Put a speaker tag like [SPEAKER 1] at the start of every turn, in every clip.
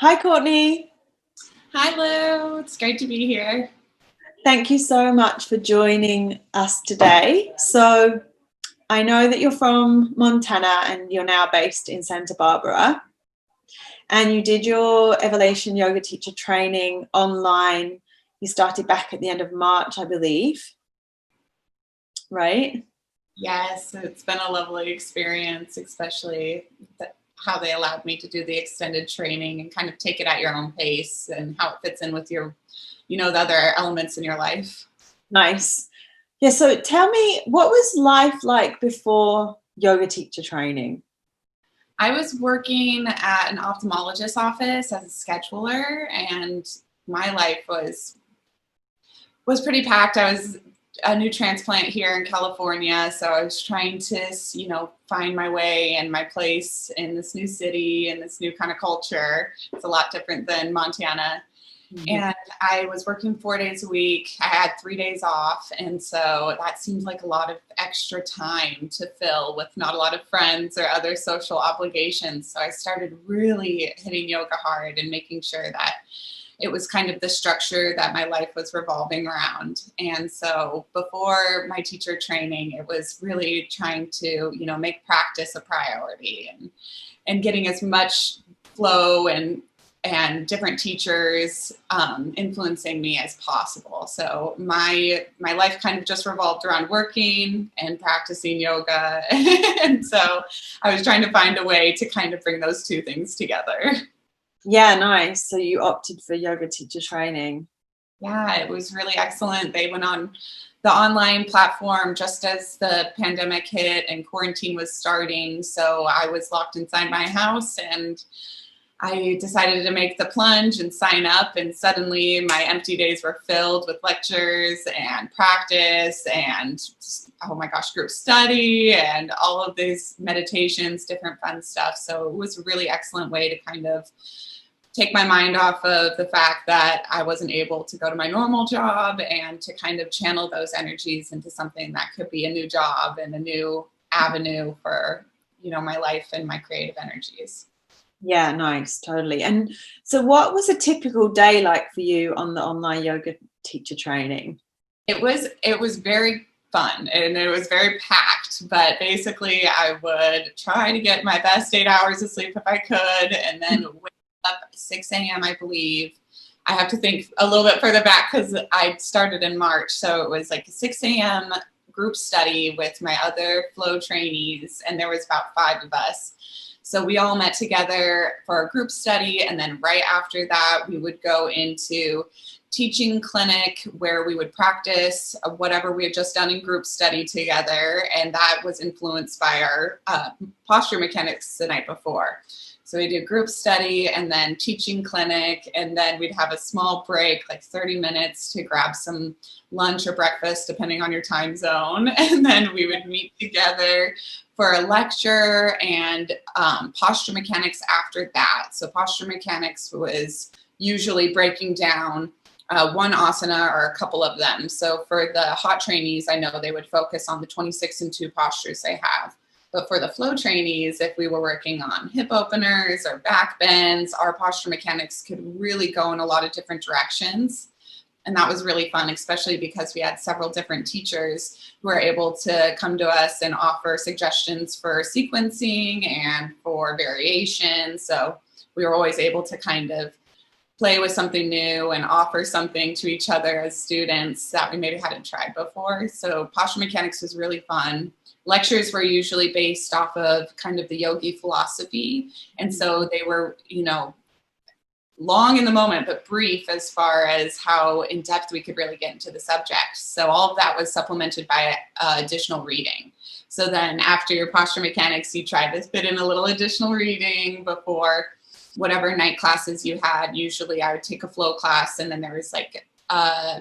[SPEAKER 1] Hi, Courtney.
[SPEAKER 2] Hi, Lou. It's great to be here.
[SPEAKER 1] Thank you so much for joining us today. So, I know that you're from Montana and you're now based in Santa Barbara, and you did your Evolution Yoga Teacher training online. You started back at the end of March, I believe, right?
[SPEAKER 2] Yes, it's been a lovely experience, especially how they allowed me to do the extended training and kind of take it at your own pace and how it fits in with your, the other elements in your life.
[SPEAKER 1] Nice. Yeah, so tell me, what was life like before yoga teacher training?
[SPEAKER 2] I was working at an ophthalmologist's office as a scheduler, and my life was pretty packed. I was a new transplant here in California, so I was trying to, find my way and my place in this new city and this new kind of culture. It's a lot different than Montana.
[SPEAKER 1] Mm-hmm.
[SPEAKER 2] And I was working 4 days a week. I had 3 days off. And so that seemed like a lot of extra time to fill with not a lot of friends or other social obligations. So I started really hitting yoga hard and making sure that it was kind of the structure that my life was revolving around. And so before my teacher training, it was really trying to, make practice a priority and getting as much flow and different teachers influencing me as possible. So my life kind of just revolved around working and practicing yoga. And so I was trying to find a way to kind of bring those two things together.
[SPEAKER 1] Yeah, nice. So you opted for yoga teacher training.
[SPEAKER 2] Yeah, it was really excellent. They went on the online platform just as the pandemic hit and quarantine was starting. So I was locked inside my house, and I decided to make the plunge and sign up, and suddenly my empty days were filled with lectures and practice and, oh my gosh, group study and all of these meditations, different fun stuff. So it was a really excellent way to kind of take my mind off of the fact that I wasn't able to go to my normal job and to kind of channel those energies into something that could be a new job and a new avenue for, my life and my creative energies.
[SPEAKER 1] Yeah, nice, totally. And so what was a typical day like for you on the online yoga teacher training?
[SPEAKER 2] It was very fun and it was very packed, but basically I would try to get my best 8 hours of sleep if I could, and then wake up at 6 a.m. I believe. I have to think a little bit further back because I started in March, so it was like a 6 a.m. group study with my other flow trainees, and there was about 5 of us. So we all met together for a group study, and then right after that, we would go into teaching clinic where we would practice whatever we had just done in group study together, and that was influenced by our posture mechanics the night before. So we do group study and then teaching clinic, and then we'd have a small break, like 30 minutes to grab some lunch or breakfast, depending on your time zone. And then we would meet together for a lecture and posture mechanics after that. So posture mechanics was usually breaking down one asana or a couple of them. So for the hot trainees, I know they would focus on the 26 and 2 postures they have. But for the flow trainees, if we were working on hip openers or back bends, our posture mechanics could really go in a lot of different directions. And that was really fun, especially because we had several different teachers who were able to come to us and offer suggestions for sequencing and for variation. So we were always able to kind of play with something new and offer something to each other as students that we maybe hadn't tried before. So posture mechanics was really fun. Lectures were usually based off of kind of the Yogi philosophy. And so they were, long in the moment, but brief as far as how in depth we could really get into the subject. So all of that was supplemented by additional reading. So then after your posture mechanics, you try to fit in a little additional reading before whatever night classes you had. Usually I would take a flow class, and then there was like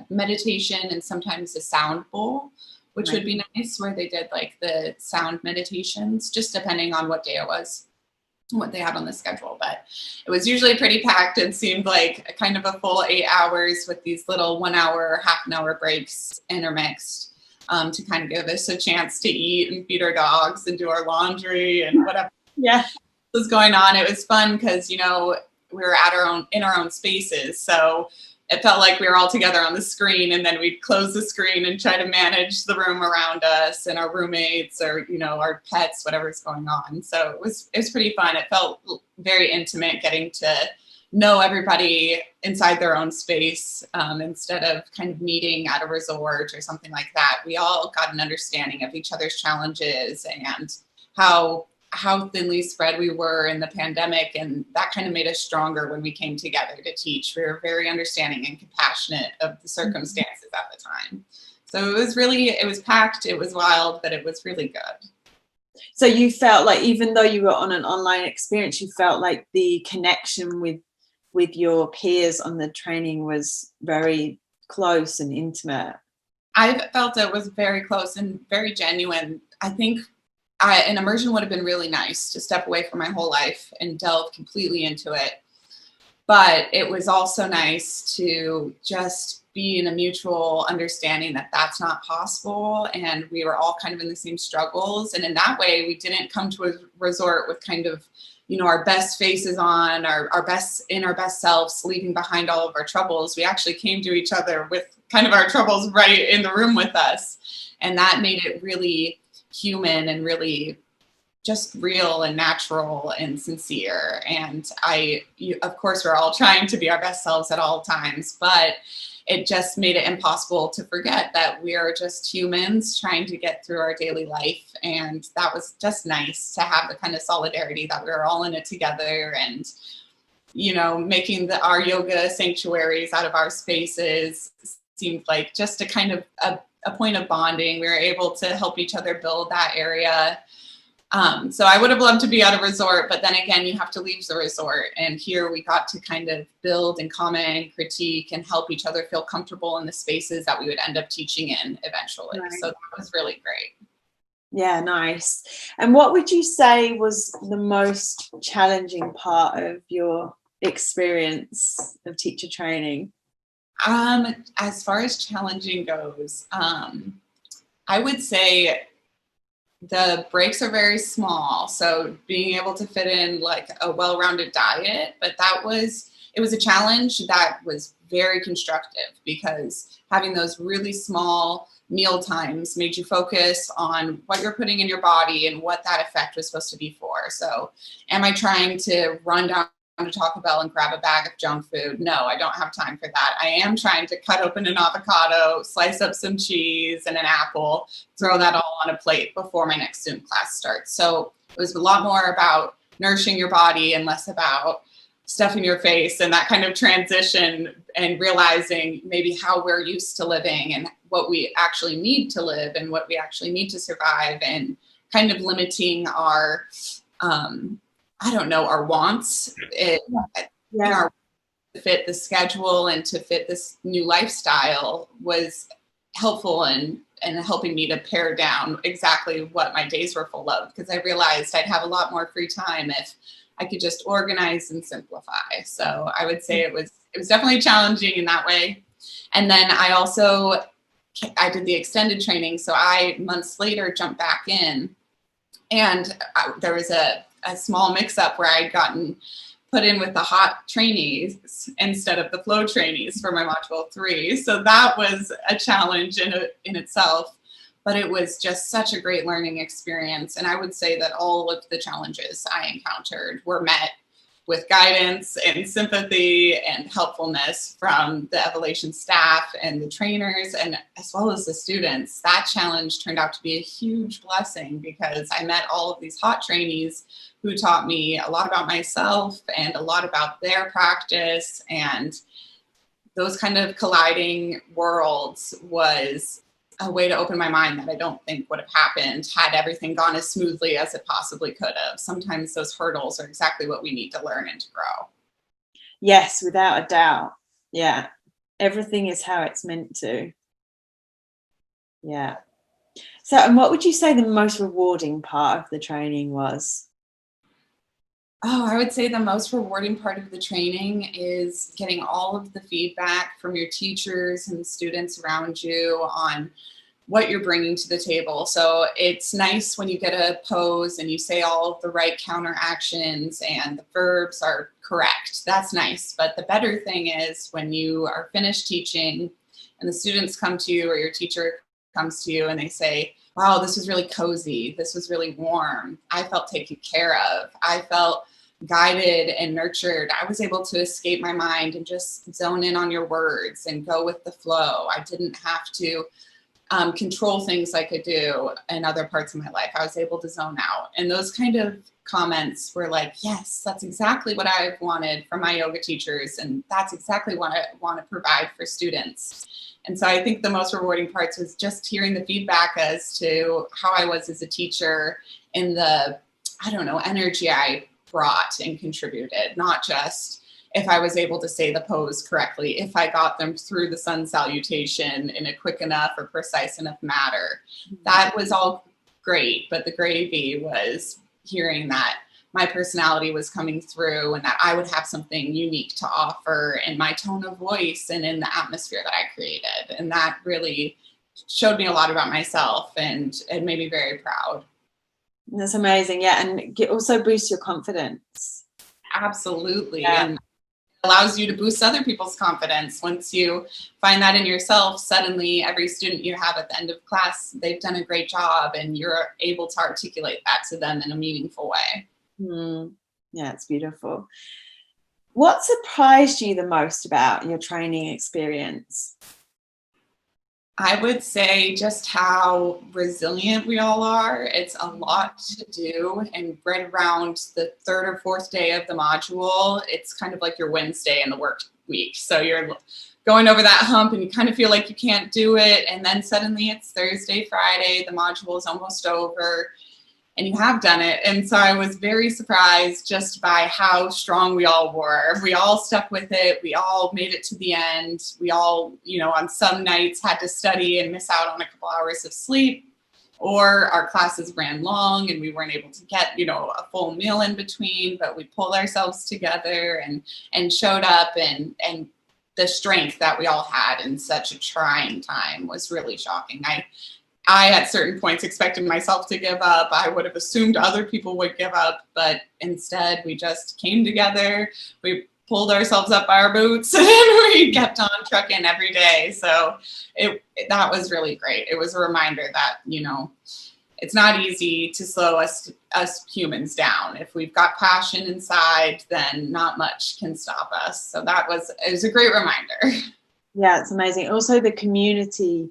[SPEAKER 2] meditation and sometimes a sound bowl, which would be nice, where they did like the sound meditations, just depending on what day it was, what they had on the schedule. But it was usually pretty packed and seemed like a kind of a full 8 hours with these little 1 hour or half an hour breaks intermixed to kind of give us a chance to eat and feed our dogs and do our laundry and whatever
[SPEAKER 1] Yeah.
[SPEAKER 2] was going on. It was fun because, were at in our own spaces. So it felt like we were all together on the screen, and then we'd close the screen and try to manage the room around us and our roommates or, our pets, whatever's going on. So it was pretty fun. It felt very intimate getting to know everybody inside their own space, instead of kind of meeting at a resort or something like that. We all got an understanding of each other's challenges and how thinly spread we were in the pandemic, and that kind of made us stronger when we came together to teach. We were very understanding and compassionate of the circumstances at the time. So it was packed, it was wild, but it was really good.
[SPEAKER 1] So you felt like, even though you were on an online experience, you felt like the connection with your peers on the training was very close and intimate?
[SPEAKER 2] I felt it was very close and very genuine. I think an immersion would have been really nice to step away from my whole life and delve completely into it. But it was also nice to just be in a mutual understanding that that's not possible. And we were all kind of in the same struggles. And in that way, we didn't come to a resort with kind of, our best faces on, our best selves, leaving behind all of our troubles. We actually came to each other with kind of our troubles right in the room with us. And that made it really human and really just real and natural and sincere. And of course, we're all trying to be our best selves at all times, but it just made it impossible to forget that we are just humans trying to get through our daily life. And that was just nice to have the kind of solidarity that we were all in it together, and, making our yoga sanctuaries out of our spaces seemed like just a kind of a point of bonding. We were able to help each other build that area. So I would have loved to be at a resort, but then again, you have to leave the resort. And here we got to kind of build and comment and critique and help each other feel comfortable in the spaces that we would end up teaching in eventually. Right. So that was really great.
[SPEAKER 1] Yeah, nice. And what would you say was the most challenging part of your experience of teacher training?
[SPEAKER 2] As far as challenging goes, I would say the breaks are very small. So being able to fit in like a well-rounded diet, but it was a challenge that was very constructive, because having those really small meal times made you focus on what you're putting in your body and what that effect was supposed to be for. So am I trying to run down to Taco Bell and grab a bag of junk food? No, I don't have time for that. I am trying to cut open an avocado, slice up some cheese and an apple, throw that all on a plate before my next student class starts. So it was a lot more about nourishing your body and less about stuffing your face, and that kind of transition, and realizing maybe how we're used to living and what we actually need to live and what we actually need to survive, and kind of limiting our our wants to fit the schedule and to fit this new lifestyle was helpful in helping me to pare down exactly what my days were full of, because I realized I'd have a lot more free time if I could just organize and simplify. So I would say it was definitely challenging in that way. And then I did the extended training. So I, months later, jumped back in, and there was a small mix-up where I'd gotten put in with the hot trainees instead of the flow trainees for my module 3. So that was a challenge in itself, but it was just such a great learning experience. And I would say that all of the challenges I encountered were met with guidance and sympathy and helpfulness from the evolation staff and the trainers, and as well as the students. That challenge turned out to be a huge blessing, because I met all of these hot trainees who taught me a lot about myself and a lot about their practice, and those kind of colliding worlds was a way to open my mind that I don't think would have happened had everything gone as smoothly as it possibly could have. Sometimes those hurdles are exactly what we need to learn and to grow.
[SPEAKER 1] Yes, without a doubt. Yeah. Everything is how it's meant to. Yeah. So, and what would you say the most rewarding part of the training was?
[SPEAKER 2] Oh, I would say the most rewarding part of the training is getting all of the feedback from your teachers and students around you on what you're bringing to the table. So it's nice when you get a pose and you say all of the right counter actions and the verbs are correct. That's nice. But the better thing is when you are finished teaching and the students come to you or your teacher comes to you and they say, wow, this was really cozy. This was really warm. I felt taken care of. I felt guided and nurtured. I was able to escape my mind and just zone in on your words and go with the flow. I didn't have to control things like I do in other parts of my life. I was able to zone out. And those kind of comments were like, yes, that's exactly what I've wanted from my yoga teachers. And that's exactly what I want to provide for students. And so I think the most rewarding parts was just hearing the feedback as to how I was as a teacher and the, I don't know, energy I brought and contributed, not just if I was able to say the pose correctly, if I got them through the sun salutation in a quick enough or precise enough manner. That was all great, but the gravy was hearing that my personality was coming through and that I would have something unique to offer in my tone of voice and in the atmosphere that I created. And that really showed me a lot about myself and it made me very proud.
[SPEAKER 1] That's amazing. Yeah. And it also boosts your confidence.
[SPEAKER 2] Absolutely.
[SPEAKER 1] Yeah.
[SPEAKER 2] And allows you to boost other people's confidence. Once you find that in yourself, suddenly every student you have at the end of class, they've done a great job and you're able to articulate that to them in a meaningful way.
[SPEAKER 1] Yeah, it's beautiful. What surprised you the most about your training experience?
[SPEAKER 2] I would say just how resilient we all are. It's a lot to do. And right around the third or fourth day of the module, it's kind of like your Wednesday in the work week. So you're going over that hump and you kind of feel like you can't do it. And then suddenly it's Thursday, Friday, the module is almost over and you have done it. And so I was very surprised just by how strong we all were. We all stuck with it. We all made it to the end. We all, on some nights had to study and miss out on a couple hours of sleep, or our classes ran long and we weren't able to get, a full meal in between, but we pulled ourselves together and showed up, and the strength that we all had in such a trying time was really shocking. I, at certain points, expected myself to give up. I would have assumed other people would give up, but instead we just came together. We pulled ourselves up by our boots and we kept on trucking every day. So that was really great. It was a reminder that, it's not easy to slow us humans down. If we've got passion inside, then not much can stop us. So it was a great reminder.
[SPEAKER 1] Yeah, it's amazing. Also the community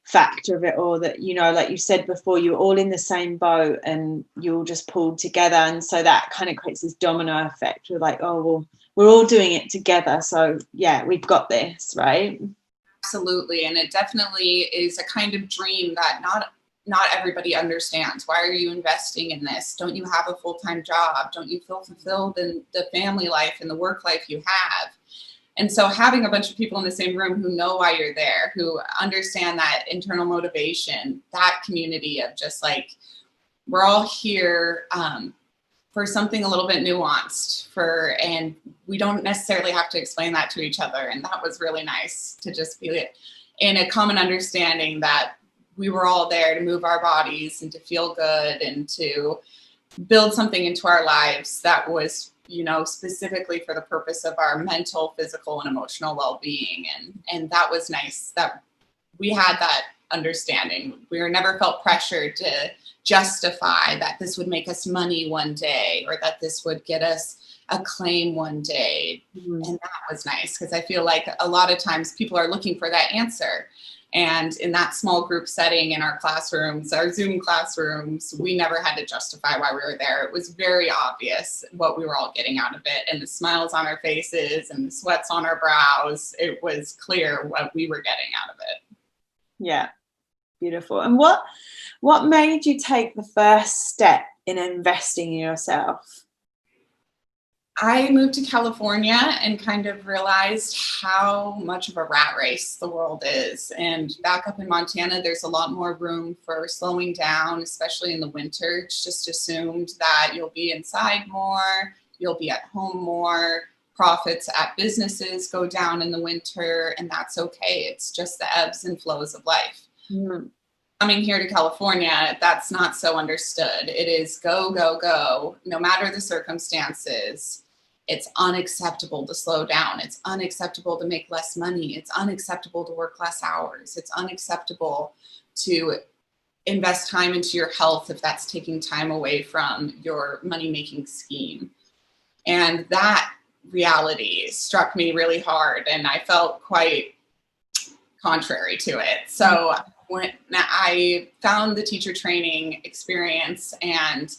[SPEAKER 1] factor of it all, that like you said before, you're all in the same boat and you all just pulled together, and so that kind of creates this domino effect. We're like, oh well, we're all doing it together, so yeah, we've got this, right?
[SPEAKER 2] Absolutely. And it definitely is a kind of dream that not everybody understands. Why are you investing in this? Don't you have a full-time job? Don't you feel fulfilled in the family life and the work life you have? And so having a bunch of people in the same room who know why you're there, who understand that internal motivation, that community of just like, we're all here for something a little bit nuanced, and we don't necessarily have to explain that to each other. And that was really nice to just be in a common understanding that we were all there to move our bodies and to feel good and to build something into our lives that was, specifically for the purpose of our mental, physical, and emotional well-being. And that was nice that we had that understanding. We never felt pressured to justify that this would make us money one day or that this would get us acclaim one day. And that was nice, because I feel like a lot of times people are looking for that answer. And in that small group setting in our classrooms, our Zoom classrooms, we never had to justify why we were there. It was very obvious what we were all getting out of it, and the smiles on our faces and the sweats on our brows. It was clear what we were getting out of it.
[SPEAKER 1] Yeah, beautiful. And what made you take the first step in investing in yourself?
[SPEAKER 2] I moved to California and kind of realized how much of a rat race the world is. And back up in Montana, there's a lot more room for slowing down, especially in the winter. It's just assumed that you'll be inside more, you'll be at home more. Profits at businesses go down in the winter, and that's okay. It's just the ebbs and flows of life. Coming here to California, that's not so understood. It is go, go, go, no matter the circumstances. It's unacceptable to slow down. It's unacceptable to make less money. It's unacceptable to work less hours. It's unacceptable to invest time into your health if that's taking time away from your money-making scheme. And that reality struck me really hard, and I felt quite contrary to it. So when I found the teacher training experience and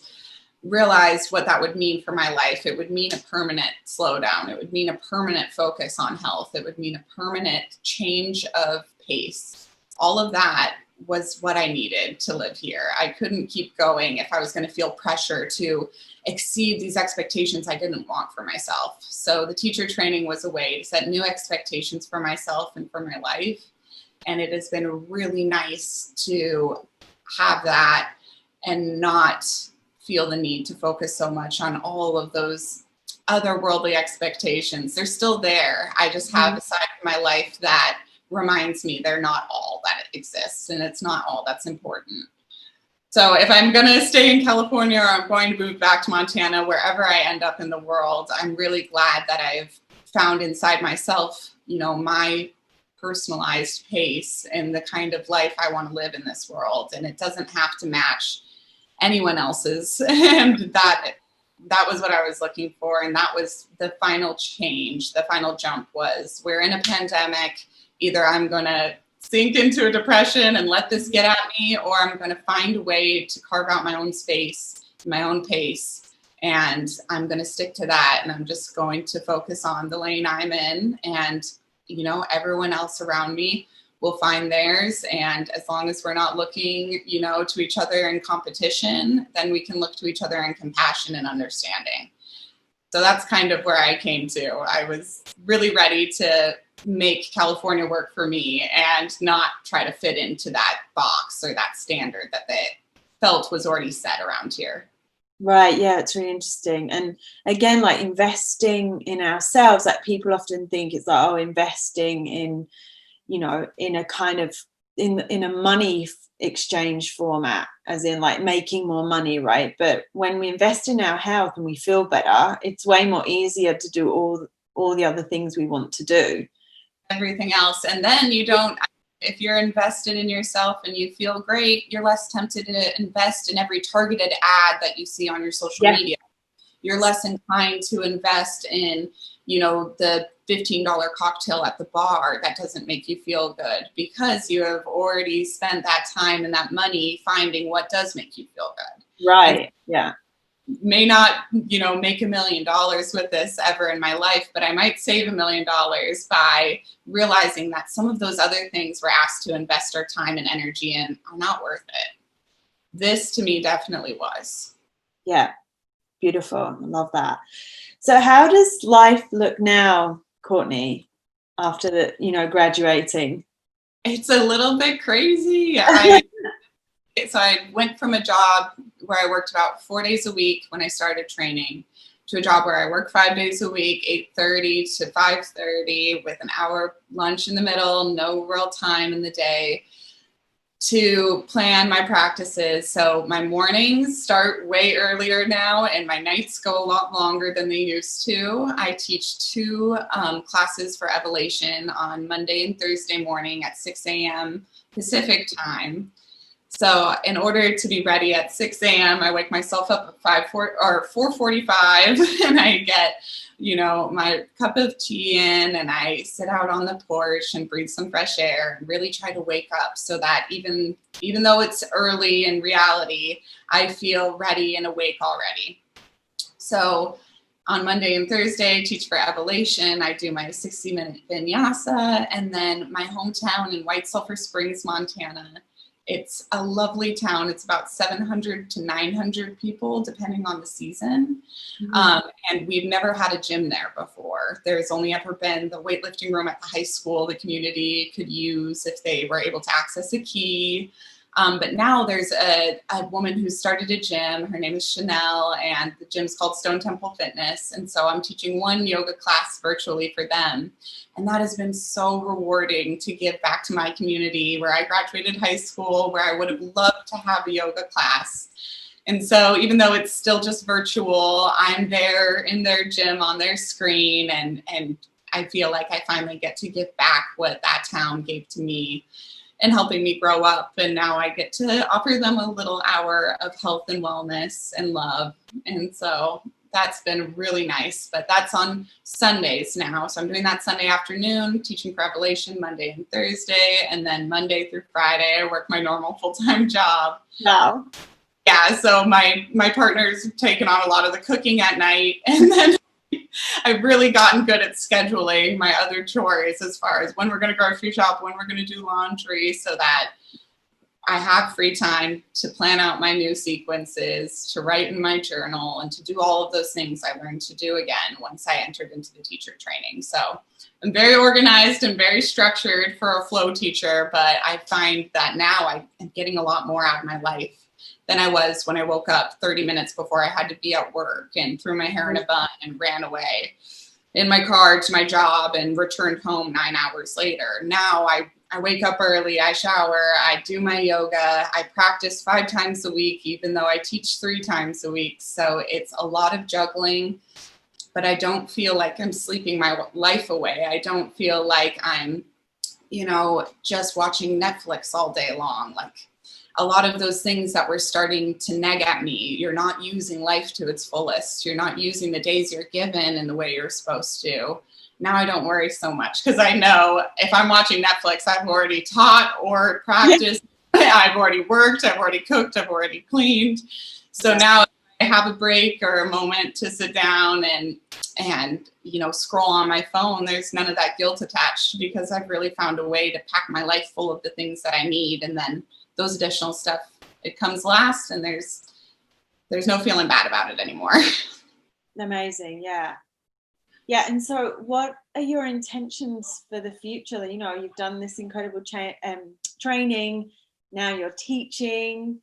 [SPEAKER 2] realized what that would mean for my life, it would mean a permanent slowdown. It would mean a permanent focus on health. It would mean a permanent change of pace. All of that was what I needed to live here. I couldn't keep going if I was going to feel pressure to exceed these expectations I didn't want for myself. So the teacher training was a way to set new expectations for myself and for my life. And it has been really nice to have that and not feel the need to focus so much on all of those otherworldly expectations. They're still there. I just have a side of my life that reminds me they're not all that exists, and it's not all that's important. So if I'm going to stay in California, or I'm going to move back to Montana, wherever I end up in the world, I'm really glad that I've found inside myself, you know, my personalized pace and the kind of life I want to live in this world. And it doesn't have to match anyone else's. And that was what I was looking for. And that was the final change. The final jump was, we're in a pandemic. Either I'm going to sink into a depression and let this get at me, or I'm going to find a way to carve out my own space, my own pace. And I'm going to stick to that. And I'm just going to focus on the lane I'm in. And, you know, everyone else around me will find theirs. And as long as we're not looking, you know, to each other in competition, then we can look to each other in compassion and understanding. So that's kind of where I came to. I was really ready to make California work for me and not try to fit into that box or that standard that they felt was already set around here.
[SPEAKER 1] Right. Yeah, it's really interesting. And again, like investing in ourselves, like people often think it's like, oh, investing in, you know, in a kind of in a money exchange format, as in like making more money, right? But when we invest in our health and we feel better, it's way more easier to do all the other things we want to do.
[SPEAKER 2] Everything else. And then you don't, if you're invested in yourself and you feel great, you're less tempted to invest in every targeted ad that you see on your social media. You're less inclined to invest in, you know, the $15 cocktail at the bar that doesn't make you feel good, because you have already spent that time and that money finding what does make you feel good.
[SPEAKER 1] Right. Yeah.
[SPEAKER 2] May not, you know, make $1 million with this ever in my life, but I might save $1 million by realizing that some of those other things we're asked to invest our time and energy in are not worth it. This to me definitely was.
[SPEAKER 1] Yeah. Beautiful. I love that. So how does life look now, Courtney, after the, you know, graduating?
[SPEAKER 2] It's a little bit crazy. So I went from a job where I worked about 4 days a week when I started training to a job where I work 5 days a week, 8:30 to 5:30, with an hour lunch in the middle, no real time in the day to plan my practices. So my mornings start way earlier now, and my nights go a lot longer than they used to. I teach 2 classes for evolation on Monday and Thursday morning at 6 a.m. Pacific time. So in order to be ready at 6 a.m., I wake myself up at 4:45, and I get, you know, my cup of tea in, and I sit out on the porch and breathe some fresh air and really try to wake up so that even though it's early in reality, I feel ready and awake already. So on Monday and Thursday, I teach for evolation. I do my 60-minute vinyasa, and then my hometown in White Sulphur Springs, Montana. It's a lovely town. It's about 700 to 900 people, depending on the season. And we've never had a gym there before. There's only ever been the weightlifting room at the high school the community could use if they were able to access a key. But now there's a woman who started a gym. Her name is Chanel, and the gym's called Stone Temple Fitness. And so I'm teaching one yoga class virtually for them. And that has been so rewarding to give back to my community where I graduated high school, where I would have loved to have a yoga class. And so even though it's still just virtual, I'm there in their gym on their screen, and I feel like I finally get to give back what that town gave to me and helping me grow up. And now I get to offer them a little hour of health and wellness and love. And so that's been really nice, but that's on Sundays now. So I'm doing that Sunday afternoon, teaching for Evolation Monday and Thursday. And then Monday through Friday, I work my normal full-time job.
[SPEAKER 1] Wow.
[SPEAKER 2] Yeah, so my partner's taken on a lot of the cooking at night, and then I've really gotten good at scheduling my other chores as far as when we're going to grocery shop, when we're going to do laundry, so that I have free time to plan out my new sequences, to write in my journal, and to do all of those things I learned to do again once I entered into the teacher training. So I'm very organized and very structured for a flow teacher, but I find that now I'm getting a lot more out of my life than I was when I woke up 30 minutes before I had to be at work and threw my hair in a bun and ran away in my car to my job and returned home 9 hours later. Now I wake up early, I shower, I do my yoga, I practice 5 times a week, even though I teach 3 times a week. So it's a lot of juggling, but I don't feel like I'm sleeping my life away. I don't feel like I'm, just watching Netflix all day long. Like, a lot of those things that were starting to nag at me, you're not using life to its fullest. You're not using the days you're given in the way you're supposed to. Now I don't worry so much because I know if I'm watching Netflix, I've already taught or practiced. I've already worked, I've already cooked, I've already cleaned. So now if I have a break or a moment to sit down and scroll on my phone, there's none of that guilt attached because I've really found a way to pack my life full of the things that I need, and then those additional stuff, it comes last, and there's no feeling bad about it anymore.
[SPEAKER 1] Amazing. Yeah. And so what are your intentions for the future? You've done this incredible training, now you're teaching.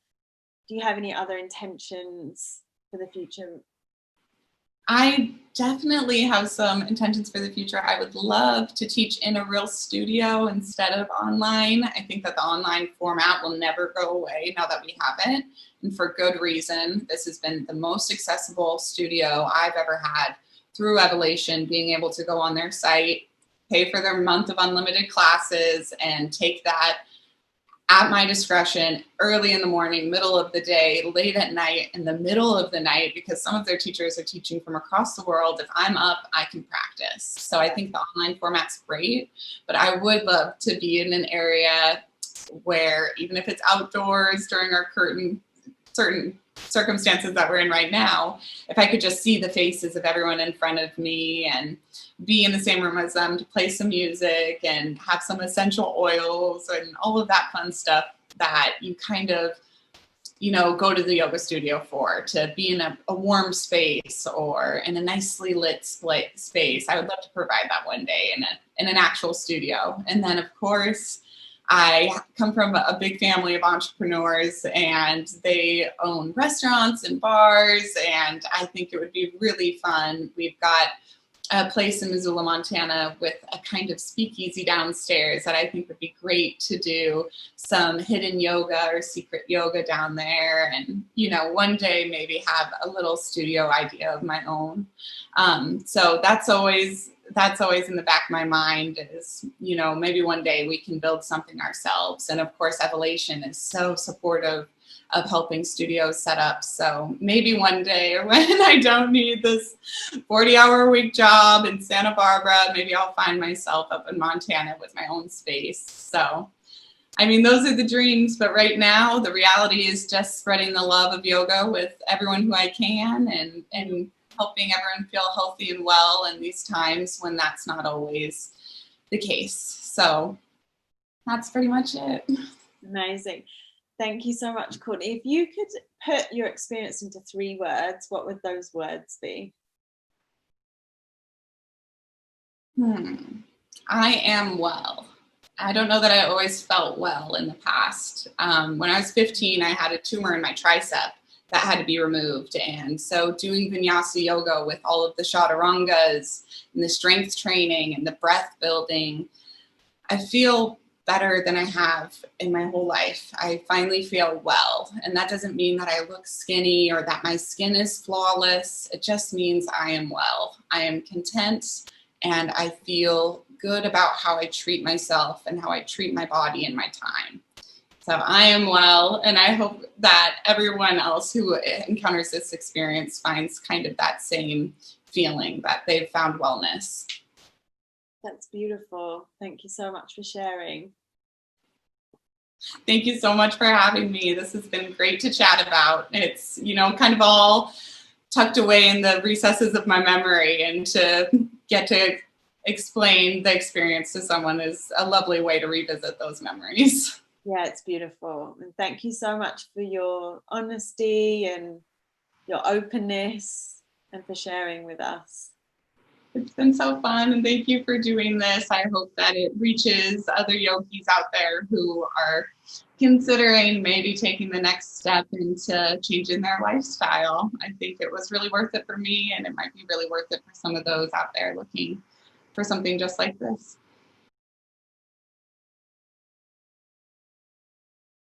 [SPEAKER 1] Do you have any other intentions for the future?
[SPEAKER 2] I definitely have some intentions for the future. I would love to teach in a real studio instead of online. I think that the online format will never go away now that we have it, and for good reason. This has been the most accessible studio I've ever had through Evolation, being able to go on their site, pay for their month of unlimited classes, and take that at my discretion, early in the morning, middle of the day, late at night, in the middle of the night, because some of their teachers are teaching from across the world. If I'm up, I can practice. So I think the online format's great, but I would love to be in an area where, even if it's outdoors during our certain circumstances that we're in right now, if I could just see the faces of everyone in front of me and be in the same room as them, to play some music and have some essential oils and all of that fun stuff that you kind of, go to the yoga studio for, to be in a warm space or in a nicely lit space. I would love to provide that one day in an actual studio. And then, of course, I come from a big family of entrepreneurs, and they own restaurants and bars, and I think it would be really fun. We've got a place in Missoula, Montana with a kind of speakeasy downstairs that I think would be great to do some hidden yoga or secret yoga down there, and one day maybe have a little studio idea of my own. So that's always in the back of my mind, is, maybe one day we can build something ourselves. And of course, Evolation is so supportive of helping studios set up. So maybe one day, when I don't need this 40-hour-a-week job in Santa Barbara, maybe I'll find myself up in Montana with my own space. So, those are the dreams. But right now, the reality is just spreading the love of yoga with everyone who I can, and helping everyone feel healthy and well in these times when that's not always the case. So that's pretty much it.
[SPEAKER 1] Amazing. Thank you so much, Courtney. If you could put your experience into 3 words, what would those words be?
[SPEAKER 2] I am well. I don't know that I always felt well in the past. When I was 15, I had a tumor in my tricep that had to be removed. And so doing vinyasa yoga with all of the chaturangas and the strength training and the breath building, I feel better than I have in my whole life. I finally feel well. And that doesn't mean that I look skinny or that my skin is flawless. It just means I am well. I am content and I feel good about how I treat myself and how I treat my body and my time. So I am well, and I hope that everyone else who encounters this experience finds kind of that same feeling that they've found wellness.
[SPEAKER 1] That's beautiful. Thank you so much for sharing.
[SPEAKER 2] Thank you so much for having me. This has been great to chat about. It's, kind of all tucked away in the recesses of my memory, and to get to explain the experience to someone is a lovely way to revisit those memories.
[SPEAKER 1] Yeah, it's beautiful. And thank you so much for your honesty and your openness and for sharing with us.
[SPEAKER 2] It's been so fun, and thank you for doing this. I hope that it reaches other yogis out there who are considering maybe taking the next step into changing their lifestyle. I think it was really worth it for me, and it might be really worth it for some of those out there looking for something just like this.